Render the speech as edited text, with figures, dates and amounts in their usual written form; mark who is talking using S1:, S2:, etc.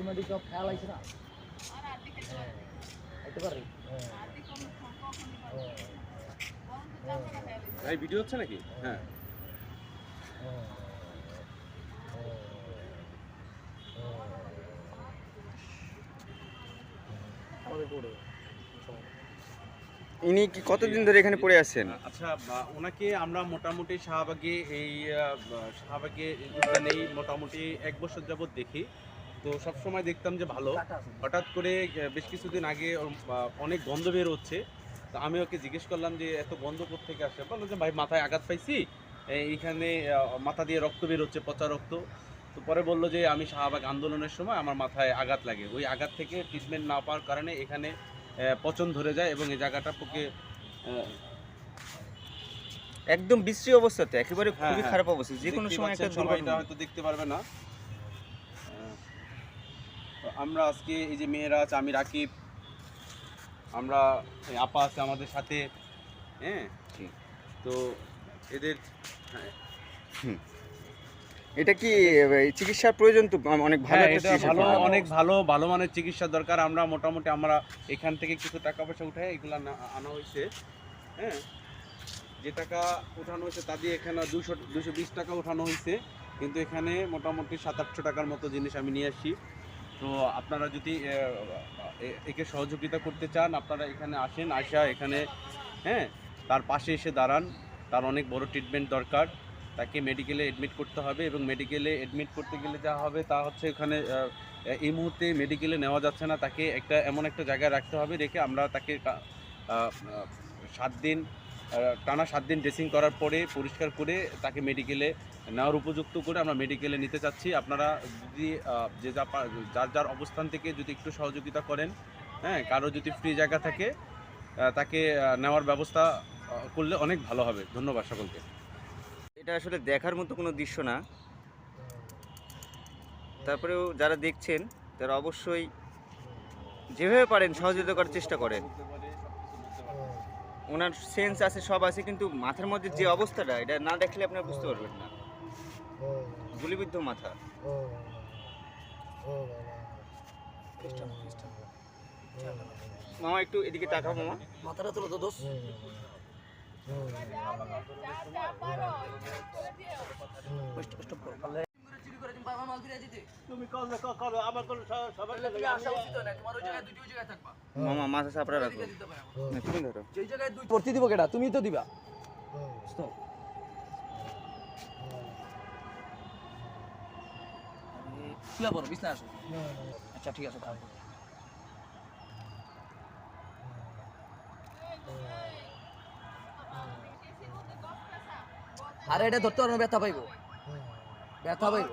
S1: উনাদিকে খেয়াল আইছে না আইতে পারে
S2: ভাই ভিডিও হচ্ছে নাকি? হ্যাঁ
S3: ইনি কি কতদিন ধরে এখানে পড়ে আছেন?
S2: আচ্ছা, ওনাকে আমরা মোটামুটি শাহবাগে শাহবাগে উদ্যানেই মোটামুটি 1 বছর যাবত দেখি। তো সবসময় দেখতাম যে ভালো, হঠাৎ করে বেশ কিছুদিন আগে ওর অনেক গন্ধ বের হচ্ছে। তো আমি ওকে জিজ্ঞেস করলাম যে এত গন্ধ কোত্থেকে আসে? বললো যে ভাই মাথায় আঘাত পাইছি, এইখানে মাথা দিয়ে রক্ত বের হচ্ছে, পচা রক্ত। তো পরে বললো যে আমি শাহবাগ আন্দোলনের সময় আমার মাথায় আঘাত লাগে, ওই আঘাত থেকে ট্রিটমেন্ট না পাওয়ার কারণে এখানে পচন ধরে যায় এবং এই জায়গাটা পোকে।
S3: একদম বিশ্রী অবস্থাতে, একেবারে খুবই খারাপ অবস্থা, যে কোনো সময় একটা দুর্ঘটনা
S2: হয়তো দেখতে পারবে না। তো আমরা আজকে এই যে মেয়েরা আছে, আমি রাকিব, আমরা আপা আছে আমাদের সাথে, হ্যাঁ। তো এদের
S3: এটা কি চিকিৎসার প্রয়োজন? তো অনেক ভালো একটা
S2: এটা
S3: চিকিৎসা
S2: ভালো,
S3: প্রয়োজন।
S2: অনেক ভালো মানের চিকিৎসা দরকার। আমরা মোটামুটি আমরা এখান থেকে কিছু টাকা পয়সা উঠে এগুলা আনা হয়েছে, হ্যাঁ। যে টাকা উঠানো হয়েছে তা দিয়ে এখানে 220 টাকা উঠানো হয়েছে, কিন্তু এখানে মোটামুটি 700-800 টাকার মতো জিনিস আমি নিয়ে আসি। তো আপনারা যদি একে সহযোগিতা করতে চান, আপনারা এখানে আসেন, আসা এখানে, হ্যাঁ, তার পাশে এসে দাঁড়ান। তার অনেক বড় ট্রিটমেন্ট দরকার, তাকে মেডিকেলে অ্যাডমিট করতে হবে এবং মেডিকেলে অ্যাডমিট করতে গেলে যা হবে তা হচ্ছে এখানে এই মুহূর্তে মেডিকেলে নেওয়া যাচ্ছে না, তাকে এমন একটা জায়গায় রাখতে হবে, রেখে আমরা তাকে 7 দিন টানা 7 দিন ড্রেসিং করার পরে পরিষ্কার করে তাকে মেডিকেলে নেওয়ার উপযুক্ত করে আমরা মেডিকেলে নিতে চাচ্ছি। আপনারা যদি যার অবস্থান থেকে যদি একটু সহযোগিতা করেন, হ্যাঁ, কারো যদি ফ্রি জায়গা থাকে তাকে নেওয়ার ব্যবস্থা করলে অনেক ভালো হবে। ধন্যবাদ সকলকে।
S3: এটা আসলে দেখার মতো কোনো দৃশ্য না, তারপরেও যারা দেখছেন তারা অবশ্যই যেভাবে পারেন সহযোগিতা করার চেষ্টা করেন। ওনার সেন্স আছে, সব আছে, কিন্তু মাথার মধ্যে যে অবস্থাটা, এটা না দেখলে আপনারা বুঝতে পারবেন না। গুলিবিদ্ধ মাথা। মামা একটু এদিকে তাকাও মামা।
S1: মাথাটা তোলো তো দোষ
S3: মামা মাথা চাপড়া রাখো। তুমি ধরো।
S1: ভর্তি দিব কেডা? তুমি তো দিবা। শুয়ে পড়ো, বিছনায় আসো। আচ্ছা ঠিক আছে। আরে এটা ধরতে পারবো, ব্যথা পাইবো, ব্যথা পাইবো।